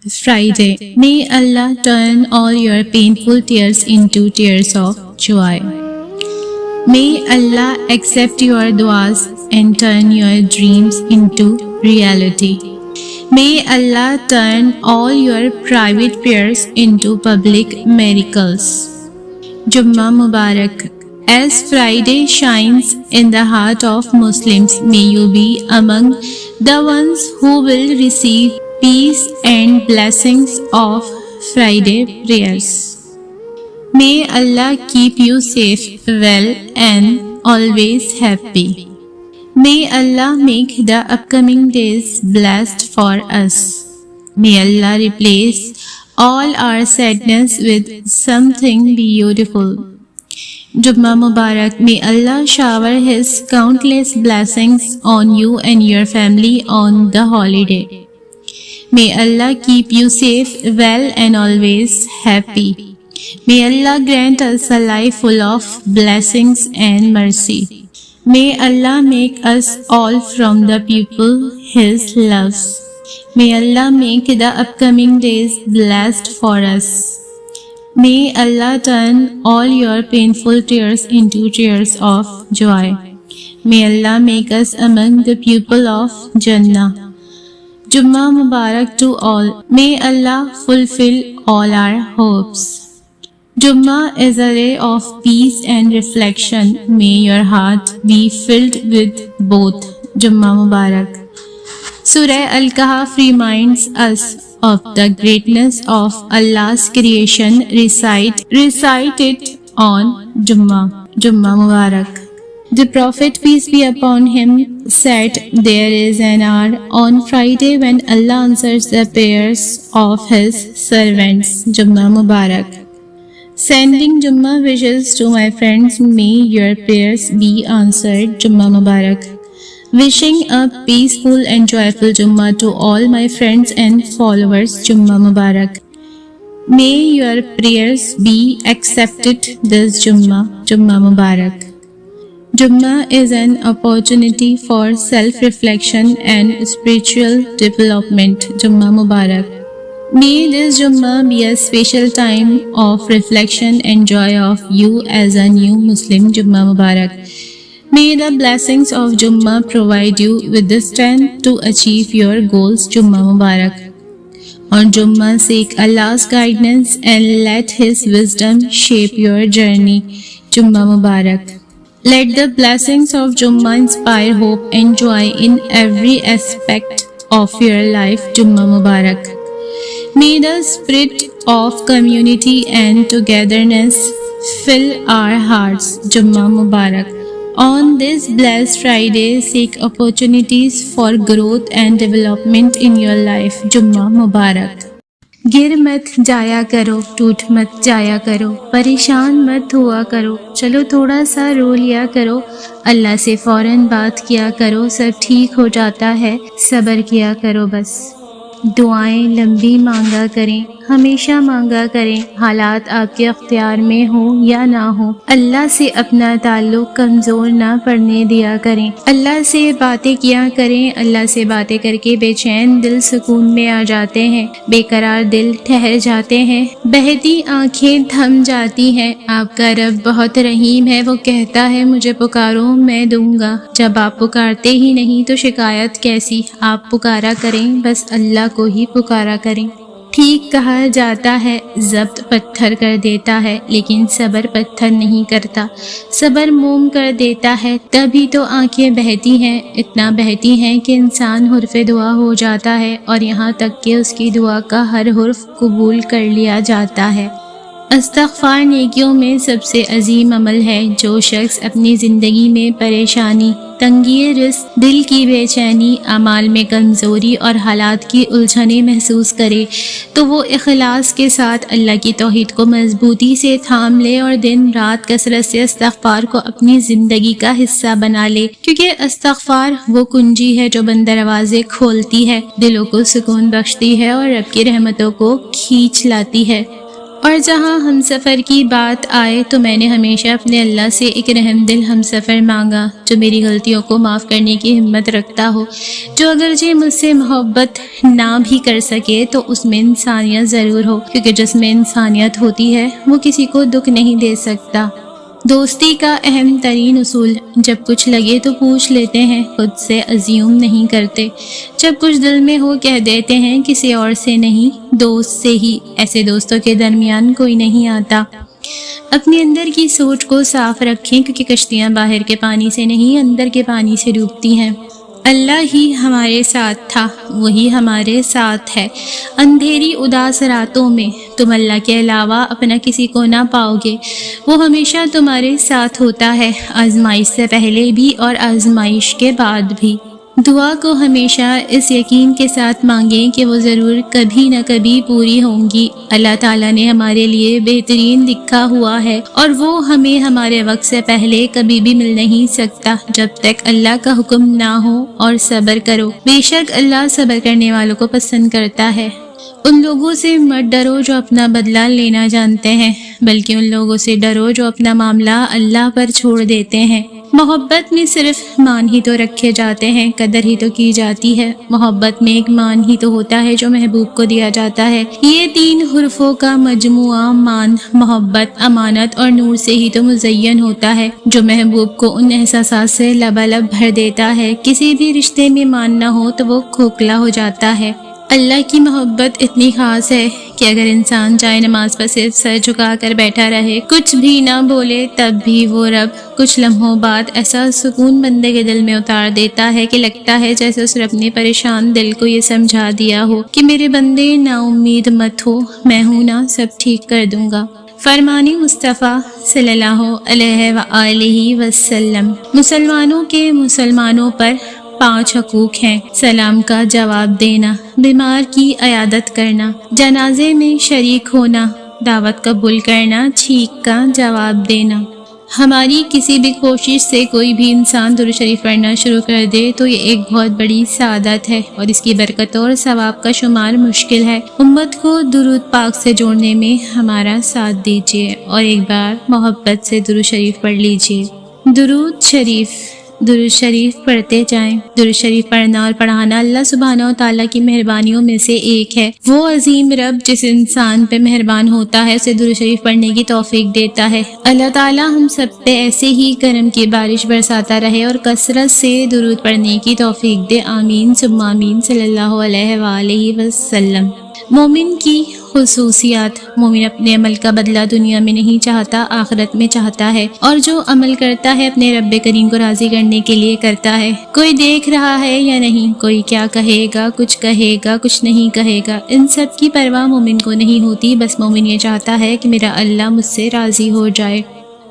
Friday. May Allah turn all your painful tears into tears of joy. May Allah accept your du'as and turn your dreams into reality. May Allah turn all your private prayers into public miracles. Jummah Mubarak. As Friday shines in the heart of Muslims, may you be among the ones who will receive peace and blessings of Friday prayers. May Allah keep you safe, well, and always happy. May Allah make the upcoming days blessed for us. May Allah replace all our sadness with something beautiful. Jummah Mubarak. May Allah shower His countless blessings on you and your family on the holiday. May Allah keep you safe, well, and always happy. May Allah grant us a life full of blessings and mercy. May Allah make us all from the people His loves. May Allah make the upcoming days blessed for us. May Allah turn all your painful tears into tears of joy. May Allah make us among the people of Jannah. Jummah Mubarak to all. May Allah fulfill all our hopes. Jummah is a day of peace and reflection. May your heart be filled with both. Jummah Mubarak. Surah Al-Kahf reminds us of the greatness of Allah's creation. Recite it on Jummah. Jummah Mubarak. The Prophet, peace be upon him, said, there is an hour on Friday when Allah answers the prayers of His servants. Jummah Mubarak. Sending Jummah wishes to my friends. May your prayers be answered. Jummah Mubarak. Wishing a peaceful and joyful Jummah to all my friends and followers. Jummah Mubarak. May your prayers be accepted this Jummah. Jummah Mubarak. Jummah is an opportunity for self-reflection and spiritual development. Jummah Mubarak. May this Jummah be a special time of reflection and joy of you as a new Muslim. Jummah Mubarak. May the blessings of Jummah provide you with the strength to achieve your goals. Jummah Mubarak. On Jummah, seek Allah's guidance and let His wisdom shape your journey. Jummah Mubarak. Let the blessings of Jummah inspire hope and joy in every aspect of your life. Jummah Mubarak. May the spirit of community and togetherness fill our hearts. Jummah Mubarak. On this blessed Friday, seek opportunities for growth and development in your life. Jummah Mubarak. گر مت جایا کرو، ٹوٹ مت جایا کرو، پریشان مت ہوا کرو، چلو تھوڑا سا رو لیا کرو، اللہ سے فوراً بات کیا کرو، سب ٹھیک ہو جاتا ہے، صبر کیا کرو بس۔ دعائیں لمبی مانگا کریں، ہمیشہ مانگا کریں، حالات آپ کے اختیار میں ہوں یا نہ ہوں، اللہ سے اپنا تعلق کمزور نہ پڑنے دیا کریں، اللہ سے باتیں کیا کریں، اللہ سے باتیں کر کے بے چین دل سکون میں آ جاتے ہیں، بے قرار دل ٹھہر جاتے ہیں، بہتی آنکھیں تھم جاتی ہیں۔ آپ کا رب بہت رحیم ہے، وہ کہتا ہے مجھے پکارو میں دوں گا۔ جب آپ پکارتے ہی نہیں تو شکایت کیسی؟ آپ پکارا کریں، بس اللہ کو ہی پکارا کریں۔ ٹھیک کہا جاتا ہے ضبط پتھر کر دیتا ہے، لیکن صبر پتھر نہیں کرتا، صبر موم کر دیتا ہے۔ تبھی تو آنکھیں بہتی ہیں، اتنا بہتی ہیں کہ انسان حرف دعا ہو جاتا ہے، اور یہاں تک کہ اس کی دعا کا ہر حرف قبول کر لیا جاتا ہے۔ استغفار نیکیوں میں سب سے عظیم عمل ہے۔ جو شخص اپنی زندگی میں پریشانی، تنگی رزق، دل کی بے چینی، اعمال میں کمزوری اور حالات کی الجھنیں محسوس کرے تو وہ اخلاص کے ساتھ اللہ کی توحید کو مضبوطی سے تھام لے اور دن رات کثرت سے استغفار کو اپنی زندگی کا حصہ بنا لے، کیونکہ استغفار وہ کنجی ہے جو بند دروازے کھولتی ہے، دلوں کو سکون بخشتی ہے اور رب کی رحمتوں کو کھینچ لاتی ہے۔ اور جہاں ہم سفر کی بات آئے تو میں نے ہمیشہ اپنے اللہ سے ایک رحم دل ہم سفر مانگا جو میری غلطیوں کو معاف کرنے کی ہمت رکھتا ہو، جو اگرچہ مجھ سے محبت نہ بھی کر سکے تو اس میں انسانیت ضرور ہو، کیونکہ جس میں انسانیت ہوتی ہے وہ کسی کو دکھ نہیں دے سکتا۔ دوستی کا اہم ترین اصول، جب کچھ لگے تو پوچھ لیتے ہیں، خود سے ازیوم نہیں کرتے، جب کچھ دل میں ہو کہہ دیتے ہیں، کسی اور سے نہیں دوست سے ہی، ایسے دوستوں کے درمیان کوئی نہیں آتا۔ اپنے اندر کی سوچ کو صاف رکھیں، کیونکہ کشتیاں باہر کے پانی سے نہیں اندر کے پانی سے ڈوبتی ہیں۔ اللہ ہی ہمارے ساتھ تھا، وہی ہمارے ساتھ ہے۔ اندھیری اداس راتوں میں تم اللہ کے علاوہ اپنا کسی کو نہ پاؤ گے، وہ ہمیشہ تمہارے ساتھ ہوتا ہے، آزمائش سے پہلے بھی اور آزمائش کے بعد بھی۔ دعا کو ہمیشہ اس یقین کے ساتھ مانگیں کہ وہ ضرور کبھی نہ کبھی پوری ہوں گی۔ اللہ تعالیٰ نے ہمارے لیے بہترین لکھا ہوا ہے اور وہ ہمیں ہمارے وقت سے پہلے کبھی بھی مل نہیں سکتا جب تک اللہ کا حکم نہ ہو۔ اور صبر کرو، بے شک اللہ صبر کرنے والوں کو پسند کرتا ہے۔ ان لوگوں سے مت ڈرو جو اپنا بدلہ لینا جانتے ہیں، بلکہ ان لوگوں سے ڈرو جو اپنا معاملہ اللہ پر چھوڑ دیتے ہیں۔ محبت میں صرف مان ہی تو رکھے جاتے ہیں، قدر ہی تو کی جاتی ہے۔ محبت میں ایک مان ہی تو ہوتا ہے جو محبوب کو دیا جاتا ہے۔ یہ تین حرفوں کا مجموعہ مان، محبت، امانت اور نور سے ہی تو مزین ہوتا ہے جو محبوب کو ان احساسات سے لبالب بھر دیتا ہے۔ کسی بھی رشتے میں مان نہ ہو تو وہ کھوکھلا ہو جاتا ہے۔ اللہ کی محبت اتنی خاص ہے کہ اگر انسان چاہے نماز پر صرف سر جھکا کر بیٹھا رہے، کچھ بھی نہ بولے، تب بھی وہ رب کچھ لمحوں بعد ایسا سکون بندے کے دل میں اتار دیتا ہے کہ لگتا ہے جیسے اس نے اپنے پریشان دل کو یہ سمجھا دیا ہو کہ میرے بندے نا امید مت ہو، میں ہوں نا، سب ٹھیک کر دوں گا۔ فرمانی مصطفیٰ صلی اللہ علیہ وآلہ وسلم۔ مسلمانوں کے مسلمانوں پر 5 حقوق ہیں: سلام کا جواب دینا، بیمار کی عیادت کرنا، جنازے میں شریک ہونا، دعوت قبول کرنا، چھینک کا جواب دینا۔ ہماری کسی بھی کوشش سے کوئی بھی انسان درود شریف پڑھنا شروع کر دے تو یہ ایک بہت بڑی سعادت ہے اور اس کی برکتوں اور ثواب کا شمار مشکل ہے۔ امت کو درود پاک سے جوڑنے میں ہمارا ساتھ دیجیے اور ایک بار محبت سے درود شریف پڑھ لیجیے۔ درود شریف پڑھتے جائیں۔ درود شریف پڑھنا اور پڑھانا اللہ سبحانہ و تعالیٰ کی مہربانیوں میں سے ایک ہے۔ وہ عظیم رب جس انسان پہ مہربان ہوتا ہے اسے درود شریف پڑھنے کی توفیق دیتا ہے۔ اللہ تعالیٰ ہم سب پہ ایسے ہی کرم کی بارش برساتا رہے اور کثرت سے درود پڑھنے کی توفیق دے، آمین ثم آمین، صلی اللہ علیہ وآلہ وسلم۔ مومن کی خصوصیات: مومن اپنے عمل کا بدلہ دنیا میں نہیں چاہتا، آخرت میں چاہتا ہے، اور جو عمل کرتا ہے اپنے رب کریم کو راضی کرنے کے لیے کرتا ہے۔ کوئی دیکھ رہا ہے یا نہیں، کوئی کیا کہے گا، کچھ نہیں کہے گا، ان سب کی پرواہ مومن کو نہیں ہوتی، بس مومن یہ چاہتا ہے کہ میرا اللہ مجھ سے راضی ہو جائے۔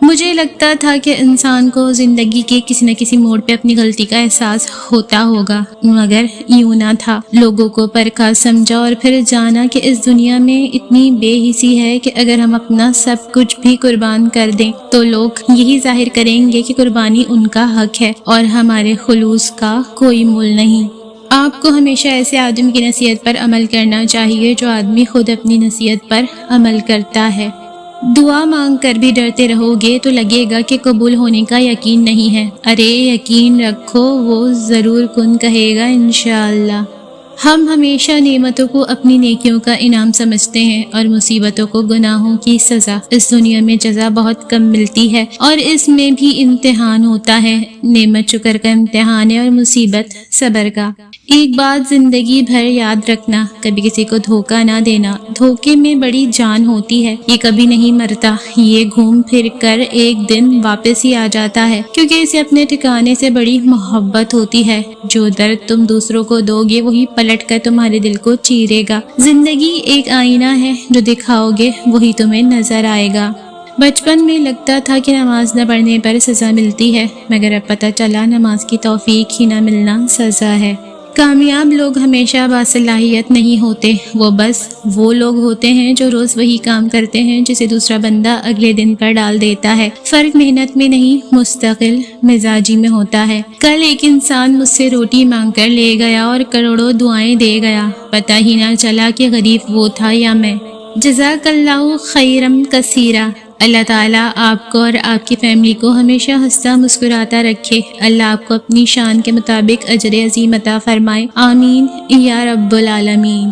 مجھے لگتا تھا کہ انسان کو زندگی کے کسی نہ کسی موڑ پہ اپنی غلطی کا احساس ہوتا ہوگا، مگر یوں نہ تھا۔ لوگوں کو پرکھا، سمجھا اور پھر جانا کہ اس دنیا میں اتنی بے حسی ہے کہ اگر ہم اپنا سب کچھ بھی قربان کر دیں تو لوگ یہی ظاہر کریں گے کہ قربانی ان کا حق ہے اور ہمارے خلوص کا کوئی مول نہیں۔ آپ کو ہمیشہ ایسے آدمی کی نصیحت پر عمل کرنا چاہیے جو آدمی خود اپنی نصیحت پر عمل کرتا ہے۔ دعا مانگ کر بھی ڈرتے رہو گے تو لگے گا کہ قبول ہونے کا یقین نہیں ہے۔ ارے یقین رکھو، وہ ضرور کن کہے گا انشاءاللہ۔ ہم ہمیشہ نعمتوں کو اپنی نیکیوں کا انعام سمجھتے ہیں اور مصیبتوں کو گناہوں کی سزا۔ اس دنیا میں جزا بہت کم ملتی ہے اور اس میں بھی امتحان ہوتا ہے۔ نعمت شکر کا امتحان ہے اور مصیبت صبر کا۔ ایک بات زندگی بھر یاد رکھنا، کبھی کسی کو دھوکہ نہ دینا۔ دھوکے میں بڑی جان ہوتی ہے، یہ کبھی نہیں مرتا، یہ گھوم پھر کر ایک دن واپس ہی آ جاتا ہے، کیونکہ اسے اپنے ٹھکانے سے بڑی محبت ہوتی ہے۔ جو درد تم دوسروں کو دو گے وہی پلٹ کر تمہارے دل کو چیرے گا۔ زندگی ایک آئینہ ہے، جو دکھاؤ گے وہی تمہیں نظر آئے گا۔ بچپن میں لگتا تھا کہ نماز نہ پڑھنے پر سزا ملتی ہے، مگر اب پتہ چلا نماز کی توفیق ہی نہ ملنا سزا ہے۔ کامیاب لوگ ہمیشہ باصلاحیت نہیں ہوتے، وہ لوگ ہوتے ہیں جو روز وہی کام کرتے ہیں جسے دوسرا بندہ اگلے دن پر ڈال دیتا ہے۔ فرق محنت میں نہیں، مستقل مزاجی میں ہوتا ہے۔ کل ایک انسان مجھ سے روٹی مانگ کر لے گیا اور کروڑوں دعائیں دے گیا، پتہ ہی نہ چلا کہ غریب وہ تھا یا میں۔ جزاک اللہ خیرم کثیرا۔ اللہ تعالیٰ آپ کو اور آپ کی فیملی کو ہمیشہ ہنستا مسکراتا رکھے۔ اللہ آپ کو اپنی شان کے مطابق اجر عظیم عطا فرمائے، آمین یا رب العالمین۔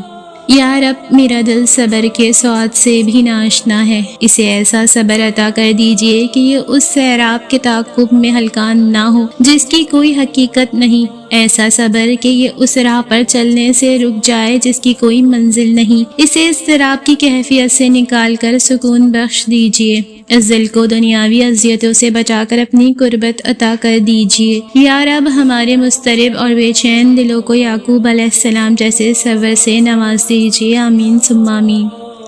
یا رب، میرا دل صبر کے سواد سے بھی ناشنا ہے، اسے ایسا صبر عطا کر دیجئے کہ یہ اس سیراب کے تعاقب میں ہلکان نہ ہو جس کی کوئی حقیقت نہیں، ایسا صبر کہ یہ اس راہ پر چلنے سے رک جائے جس کی کوئی منزل نہیں، اسے اضطراب کی کیفیت سے نکال کر سکون بخش دیجئے، اس دل کو دنیاوی اذیتوں سے بچا کر اپنی قربت عطا کر دیجئے۔ یا رب، ہمارے مضطرب اور بے چین دلوں کو یعقوب علیہ السلام جیسے صبر سے نواز دیجئے، آمین ثم آمین۔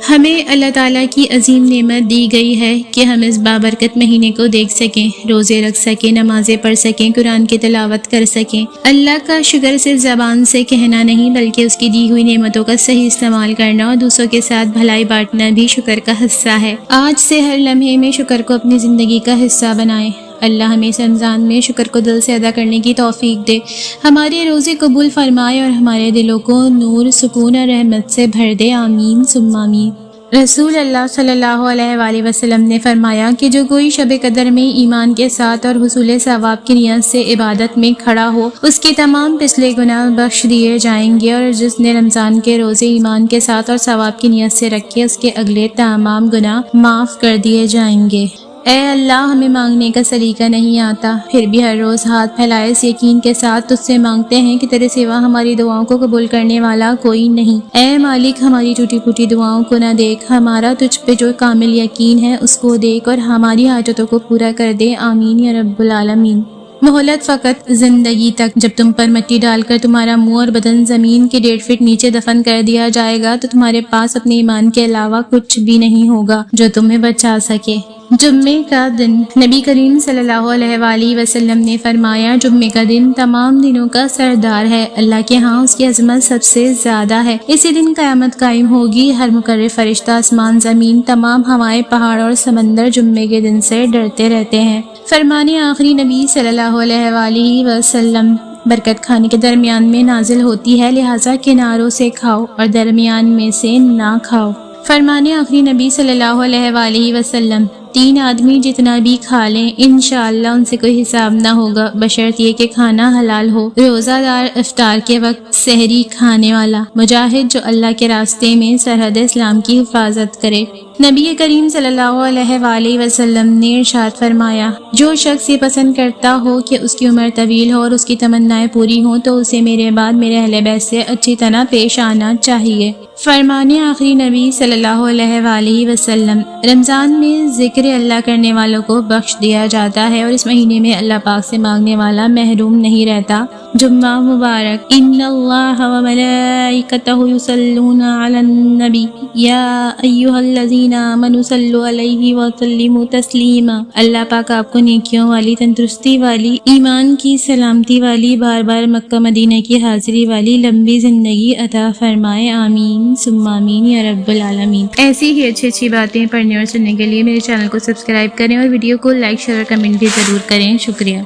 ہمیں اللہ تعالیٰ کی عظیم نعمت دی گئی ہے کہ ہم اس بابرکت مہینے کو دیکھ سکیں، روزے رکھ سکیں، نمازیں پڑھ سکیں، قرآن کی تلاوت کر سکیں۔ اللہ کا شکر صرف زبان سے کہنا نہیں بلکہ اس کی دی ہوئی نعمتوں کا صحیح استعمال کرنا اور دوسروں کے ساتھ بھلائی بانٹنا بھی شکر کا حصہ ہے۔ آج سے ہر لمحے میں شکر کو اپنی زندگی کا حصہ بنائیں۔ اللہ ہمیں اس رمضان میں شکر کو دل سے ادا کرنے کی توفیق دے، ہمارے روزے قبول فرمائے اور ہمارے دلوں کو نور، سکون اور رحمت سے بھر دے، آمین ثم آمین۔ رسول اللہ صلی اللہ علیہ وآلہ وسلم نے فرمایا کہ جو کوئی شب قدر میں ایمان کے ساتھ اور حصول ثواب کی نیت سے عبادت میں کھڑا ہو، اس کے تمام پچھلے گناہ بخش دیے جائیں گے، اور جس نے رمضان کے روزے ایمان کے ساتھ اور ثواب کی نیت سے رکھے، اس کے اگلے تمام گناہ معاف کر دیے جائیں گے۔ اے اللہ، ہمیں مانگنے کا سلیقہ نہیں آتا، پھر بھی ہر روز ہاتھ پھیلائے اس یقین کے ساتھ تجھ سے مانگتے ہیں کہ تیرے سوا ہماری دعاؤں کو قبول کرنے والا کوئی نہیں۔ اے مالک، ہماری ٹوٹی پھوٹی دعاؤں کو نہ دیکھ، ہمارا تجھ پہ جو کامل یقین ہے اس کو دیکھ اور ہماری حاجتوں کو پورا کر دے، آمین یا رب العالمین۔ مہلت فقط زندگی تک، جب تم پر مٹی ڈال کر تمہارا منہ اور بدن زمین کے 1.5 فٹ نیچے دفن کر دیا جائے گا تو تمہارے پاس اپنے ایمان کے علاوہ کچھ بھی نہیں ہوگا جو تمہیں بچا سکے۔ جمعے کا دن، نبی کریم صلی اللہ علیہ وآلہ وسلم نے فرمایا، جمعے کا دن تمام دنوں کا سردار ہے، اللہ کے ہاں اس کی عظمت سب سے زیادہ ہے، اسی دن قیامت قائم ہوگی، ہر مقرب فرشتہ، آسمان، زمین، تمام ہوائیں، پہاڑ اور سمندر جمعے کے دن سے ڈرتے رہتے ہیں۔ فرمان آخری نبی صلی اللہ علیہ وآلہ وسلم، برکت کھانے کے درمیان میں نازل ہوتی ہے، لہٰذا کناروں سے کھاؤ اور درمیان میں سے نہ کھاؤ۔ فرمان آخری نبی صلی اللہ علیہ وآلہ وسلم، 3 آدمی جتنا بھی کھا لیں انشاءاللہ ان سے کوئی حساب نہ ہوگا، بشرط یہ کہ کھانا حلال ہو۔ روزہ دار، افطار کے وقت سحری کھانے والا، مجاہد جو اللہ کے راستے میں سرحد اسلام کی حفاظت کرے۔ نبی کریم صلی اللہ علیہ وآلہ وسلم نے ارشاد فرمایا، جو شخص یہ پسند کرتا ہو کہ اس کی عمر طویل ہو اور اس کی تمنائیں پوری ہوں تو اسے میرے بعد میرے اہل بیت سے اچھی طرح پیش آنا چاہیے۔ فرمان آخری نبی صلی اللہ علیہ وآلہ وسلم، رمضان میں ذکر اللہ کرنے والوں کو بخش دیا جاتا ہے اور اس مہینے میں اللہ پاک سے مانگنے والا محروم نہیں رہتا۔ جمعہ مبارک۔ ان اللہ وملائکتہ یصلون علی النبی یا ایھا الذین آمنوا صلوا علیہ وسلموا تسلیما۔ اللہ پاک آپ کو نیکیوں والی، تندرستی والی، ایمان کی سلامتی والی، بار بار مکہ مدینہ کی حاضری والی لمبی زندگی عطا فرمائے، آمین ثم آمین یا رب العالمین۔ ایسی ہی اچھی باتیں پڑھنے اور سننے کے لیے میرے چینل کو سبسکرائب کریں اور ویڈیو کو لائک، شیئر اور کمنٹ بھی ضرور کریں۔ شکریہ۔